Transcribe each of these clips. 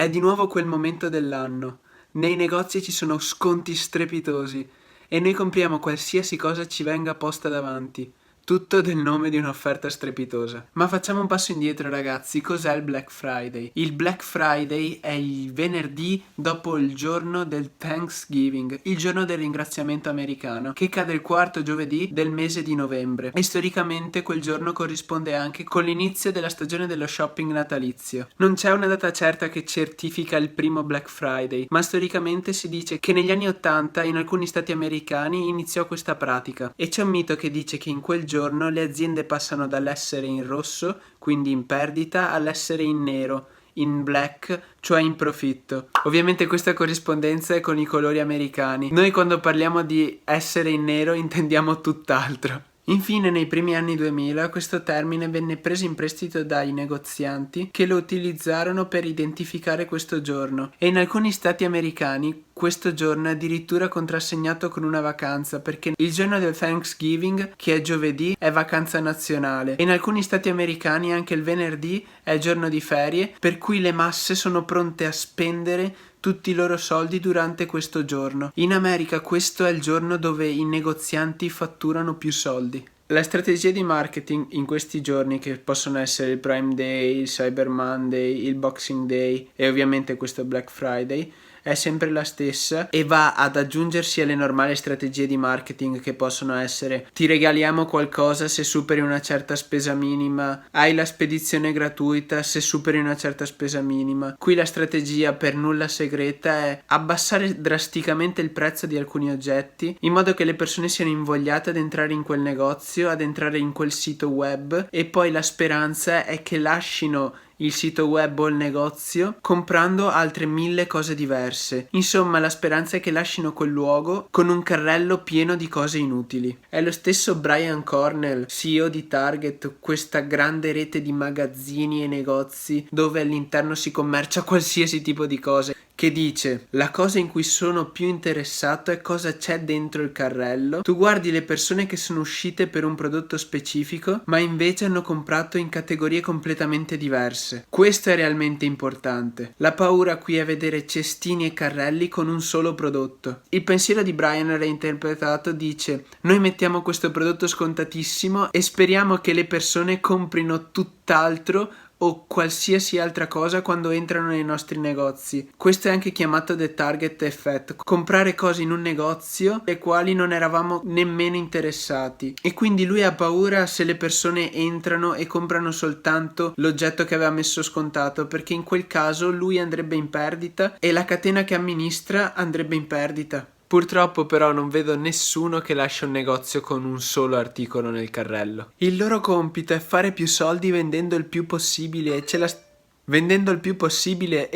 È di nuovo quel momento dell'anno. Nei negozi ci sono sconti strepitosi e noi compriamo qualsiasi cosa ci venga posta davanti. Tutto del nome di un'offerta strepitosa. Ma facciamo un passo indietro, ragazzi. Cos'è il Black Friday? Il Black Friday è il venerdì dopo il giorno del Thanksgiving, il giorno del ringraziamento americano, che cade il quarto giovedì del mese di novembre. E storicamente quel giorno corrisponde anche con l'inizio della stagione dello shopping natalizio. Non c'è una data certa che certifica il primo Black Friday, ma storicamente si dice che negli anni 80 in alcuni stati americani iniziò questa pratica. E c'è un mito che dice che in quel giorno le aziende passano dall'essere in rosso, quindi in perdita, all'essere in nero, in black, cioè in profitto. Ovviamente questa corrispondenza è con i colori americani. Noi quando parliamo di essere in nero intendiamo tutt'altro. Infine, nei primi anni 2000, questo termine venne preso in prestito dai negozianti che lo utilizzarono per identificare questo giorno e in alcuni stati americani questo giorno è addirittura contrassegnato con una vacanza perché il giorno del Thanksgiving, che è giovedì, è vacanza nazionale e in alcuni stati americani anche il venerdì è giorno di ferie, per cui le masse sono pronte a spendere tutti i loro soldi durante questo giorno. In America questo è il giorno dove i negozianti fatturano più soldi. La strategia di marketing in questi giorni, che possono essere il Prime Day, il Cyber Monday, il Boxing Day e ovviamente questo Black Friday, è sempre la stessa e va ad aggiungersi alle normali strategie di marketing che possono essere: ti regaliamo qualcosa se superi una certa spesa minima, hai la spedizione gratuita se superi una certa spesa minima. Qui la strategia per nulla segreta è abbassare drasticamente il prezzo di alcuni oggetti in modo che le persone siano invogliate ad entrare in quel negozio, ad entrare in quel sito web, e poi la speranza è che lascino il sito web o il negozio comprando altre 1000 cose diverse. Insomma, la speranza è che lasciano quel luogo con un carrello pieno di cose inutili. È lo stesso Brian Cornell, CEO di Target, questa grande rete di magazzini e negozi dove all'interno si commercia qualsiasi tipo di cose, che dice: la cosa in cui sono più interessato è cosa c'è dentro il carrello. Tu guardi le persone che sono uscite per un prodotto specifico, ma invece hanno comprato in categorie completamente diverse. Questo è realmente importante. La paura qui è vedere cestini e carrelli con un solo prodotto. Il pensiero di Brian, reinterpretato, dice: noi mettiamo questo prodotto scontatissimo e speriamo che le persone comprino tutt'altro o qualsiasi altra cosa quando entrano nei nostri negozi. Questo è anche chiamato The Target Effect: comprare cose in un negozio alle quali non eravamo nemmeno interessati, e quindi lui ha paura se le persone entrano e comprano soltanto l'oggetto che aveva messo scontato, perché in quel caso lui andrebbe in perdita e la catena che amministra andrebbe in perdita. Purtroppo però non vedo nessuno che lascia un negozio con un solo articolo nel carrello. Il loro compito è fare più soldi vendendo il più possibile e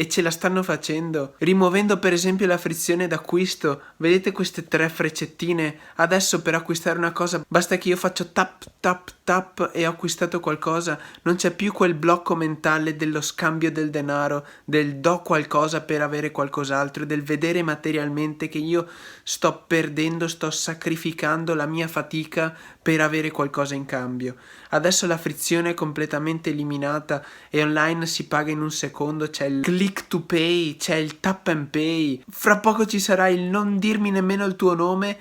ce la stanno facendo, rimuovendo per esempio la frizione d'acquisto. Vedete queste 3 freccettine? Adesso per acquistare una cosa basta che io faccio tap tap tap e ho acquistato qualcosa. Non c'è più quel blocco mentale dello scambio del denaro, del do qualcosa per avere qualcos'altro, del vedere materialmente che io sto perdendo, sto sacrificando la mia fatica per avere qualcosa in cambio. Adesso la frizione è completamente eliminata e online si paga in un secondo, c'è il click to pay, c'è il tap and pay. Fra poco ci sarà il non dirmi nemmeno il tuo nome,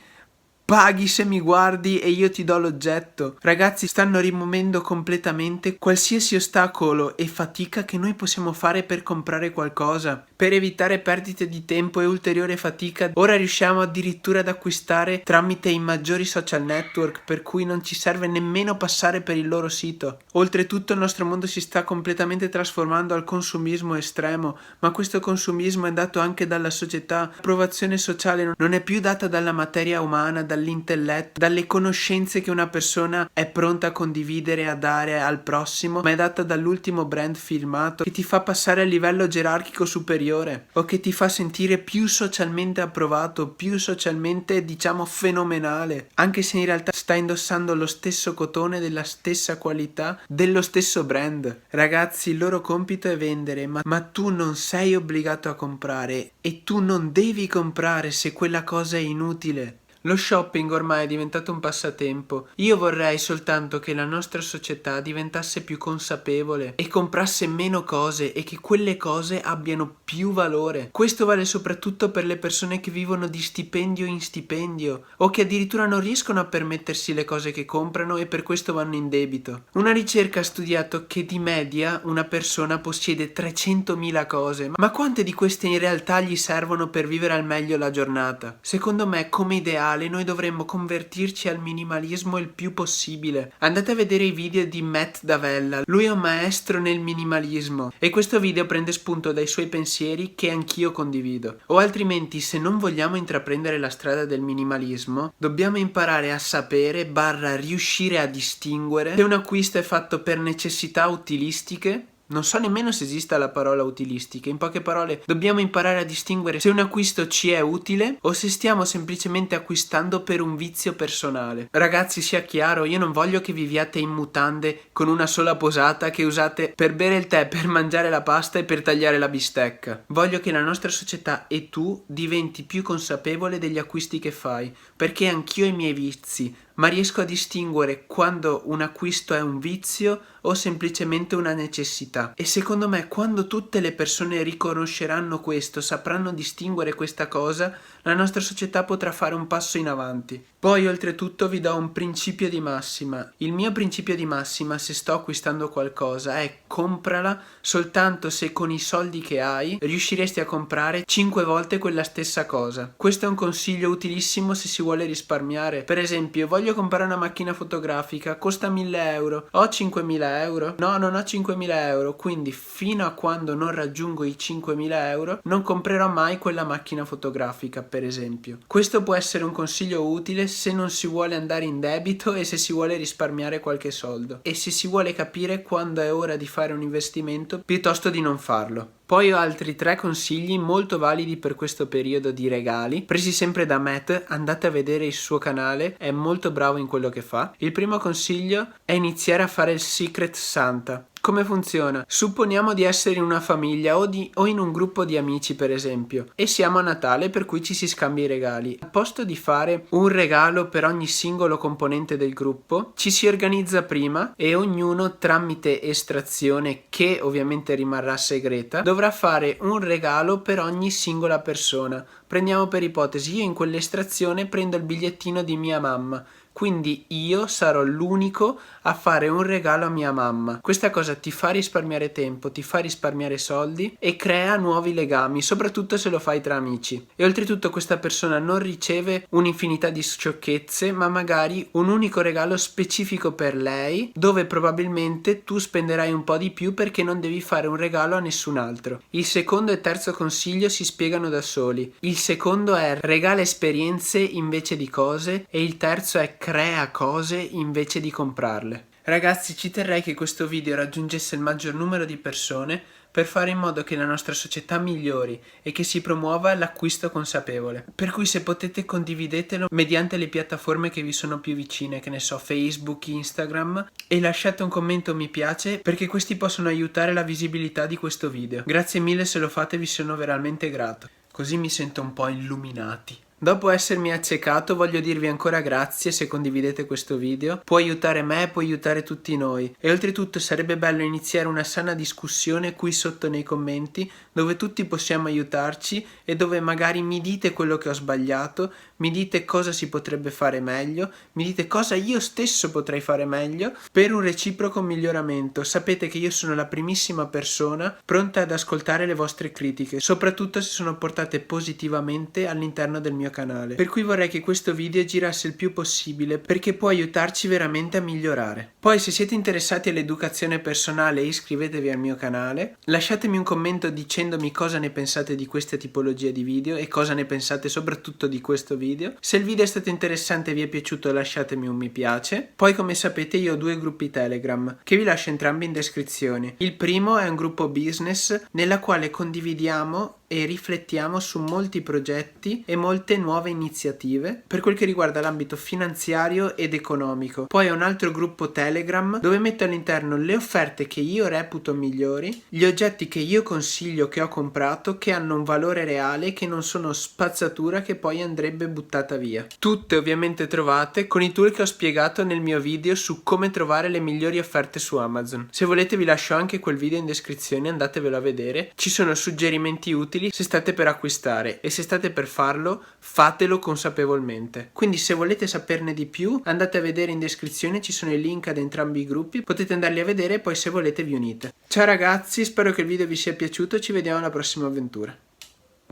paghi se mi guardi e io ti do l'oggetto. Ragazzi, stanno rimuovendo completamente qualsiasi ostacolo e fatica che noi possiamo fare per comprare qualcosa. Per evitare perdite di tempo e ulteriore fatica, ora riusciamo addirittura ad acquistare tramite i maggiori social network, per cui non ci serve nemmeno passare per il loro sito. Oltretutto il nostro mondo si sta completamente trasformando al consumismo estremo, ma questo consumismo è dato anche dalla società. L'approvazione sociale non è più data dalla materia umana, dall'intelletto, dalle conoscenze che una persona è pronta a condividere e a dare al prossimo, ma è data dall'ultimo brand filmato che ti fa passare al livello gerarchico superiore o che ti fa sentire più socialmente approvato, più socialmente, diciamo, fenomenale, anche se in realtà sta indossando lo stesso cotone della stessa qualità, dello stesso brand. Ragazzi, il loro compito è vendere, ma tu non sei obbligato a comprare e tu non devi comprare se quella cosa è inutile. Lo shopping ormai è diventato un passatempo. Io vorrei soltanto che la nostra società diventasse più consapevole e comprasse meno cose e che quelle cose abbiano più valore. Questo vale soprattutto per le persone che vivono di stipendio in stipendio o che addirittura non riescono a permettersi le cose che comprano e per questo vanno in debito. Una ricerca ha studiato che di media una persona possiede 300.000 cose, ma quante di queste in realtà gli servono per vivere al meglio la giornata? Secondo me, come ideale, noi dovremmo convertirci al minimalismo il più possibile. Andate a vedere i video di Matt Davella, lui è un maestro nel minimalismo e questo video prende spunto dai suoi pensieri che anch'io condivido. O altrimenti, se non vogliamo intraprendere la strada del minimalismo, dobbiamo imparare a sapere riuscire a distinguere se un acquisto è fatto per necessità utilistiche. Non so nemmeno se esista la parola utilistica. In poche parole, dobbiamo imparare a distinguere se un acquisto ci è utile o se stiamo semplicemente acquistando per un vizio personale. Ragazzi, sia chiaro, io non voglio che viviate in mutande con una sola posata che usate per bere il tè, per mangiare la pasta e per tagliare la bistecca. Voglio che la nostra società e tu diventi più consapevole degli acquisti che fai, perché anch'io ho i miei vizi, ma riesco a distinguere quando un acquisto è un vizio o semplicemente una necessità. E secondo me, quando tutte le persone riconosceranno questo, sapranno distinguere questa cosa, la nostra società potrà fare un passo in avanti. Poi, oltretutto, vi do un principio di massima. Il mio principio di massima, se sto acquistando qualcosa, è comprala soltanto se con i soldi che hai riusciresti a comprare 5 volte quella stessa cosa. Questo è un consiglio utilissimo se si vuole risparmiare. Per esempio, voglio comprare una macchina fotografica, costa 1.000 euro, ho 5.000 euro? No, non ho 5.000 euro, quindi fino a quando non raggiungo i 5.000 euro non comprerò mai quella macchina fotografica, per esempio. Questo può essere un consiglio utile se non si vuole andare in debito e se si vuole risparmiare qualche soldo e se si vuole capire quando è ora di fare un investimento piuttosto di non farlo. Poi ho altri 3 consigli molto validi per questo periodo di regali, presi sempre da Matt. Andate a vedere il suo canale, è molto bravo in quello che fa. Il primo consiglio è iniziare a fare il Secret Santa. Come funziona? Supponiamo di essere in una famiglia o in un gruppo di amici, per esempio, e siamo a Natale, per cui ci si scambia i regali. Al posto di fare un regalo per ogni singolo componente del gruppo, ci si organizza prima e ognuno, tramite estrazione, che ovviamente rimarrà segreta, dovrà fare un regalo per ogni singola persona. Prendiamo per ipotesi, io in quell'estrazione prendo il bigliettino di mia mamma. Quindi io sarò l'unico a fare un regalo a mia mamma. Questa cosa ti fa risparmiare tempo, ti fa risparmiare soldi e crea nuovi legami, soprattutto se lo fai tra amici. E oltretutto questa persona non riceve un'infinità di sciocchezze, ma magari un unico regalo specifico per lei, dove probabilmente tu spenderai un po' di più perché non devi fare un regalo a nessun altro. Il secondo e terzo consiglio si spiegano da soli. Il secondo è regala esperienze invece di cose e il terzo è crea cose invece di comprarle. Ragazzi, ci terrei che questo video raggiungesse il maggior numero di persone per fare in modo che la nostra società migliori e che si promuova l'acquisto consapevole. Per cui se potete condividetelo mediante le piattaforme che vi sono più vicine, che ne so, Facebook, Instagram, e lasciate un commento mi piace perché questi possono aiutare la visibilità di questo video. Grazie mille se lo fate, vi sono veramente grato. Così mi sento un po' illuminati. Dopo essermi accecato, voglio dirvi ancora grazie se condividete questo video. Può aiutare me, può aiutare tutti noi. E oltretutto sarebbe bello iniziare una sana discussione qui sotto nei commenti, dove tutti possiamo aiutarci e dove magari mi dite quello che ho sbagliato, mi dite cosa si potrebbe fare meglio, mi dite cosa io stesso potrei fare meglio per un reciproco miglioramento. Sapete che io sono la primissima persona pronta ad ascoltare le vostre critiche, soprattutto se sono portate positivamente all'interno del mio canale. Per cui vorrei che questo video girasse il più possibile perché può aiutarci veramente a migliorare. Poi se siete interessati all'educazione personale iscrivetevi al mio canale, lasciatemi un commento dicendomi cosa ne pensate di questa tipologia di video e cosa ne pensate soprattutto di questo video. Se il video è stato interessante e vi è piaciuto lasciatemi un mi piace. Poi come sapete io ho 2 gruppi Telegram che vi lascio entrambi in descrizione. Il primo è un gruppo business nella quale condividiamo e riflettiamo su molti progetti e molte nuove iniziative per quel che riguarda l'ambito finanziario ed economico. Poi ho un altro gruppo Telegram dove metto all'interno le offerte che io reputo migliori, gli oggetti che io consiglio che ho comprato, che hanno un valore reale, che non sono spazzatura che poi andrebbe buttata via. Tutte ovviamente trovate con i tool che ho spiegato nel mio video su come trovare le migliori offerte su Amazon. Se volete vi lascio anche quel video in descrizione, andatevelo a vedere. Ci sono suggerimenti utili se state per acquistare e se state per farlo, fatelo consapevolmente. Quindi se volete saperne di più, andate a vedere in descrizione, ci sono i link ad entrambi i gruppi, potete andarli a vedere e poi se volete vi unite. Ciao ragazzi, spero che il video vi sia piaciuto, ci vediamo alla prossima avventura.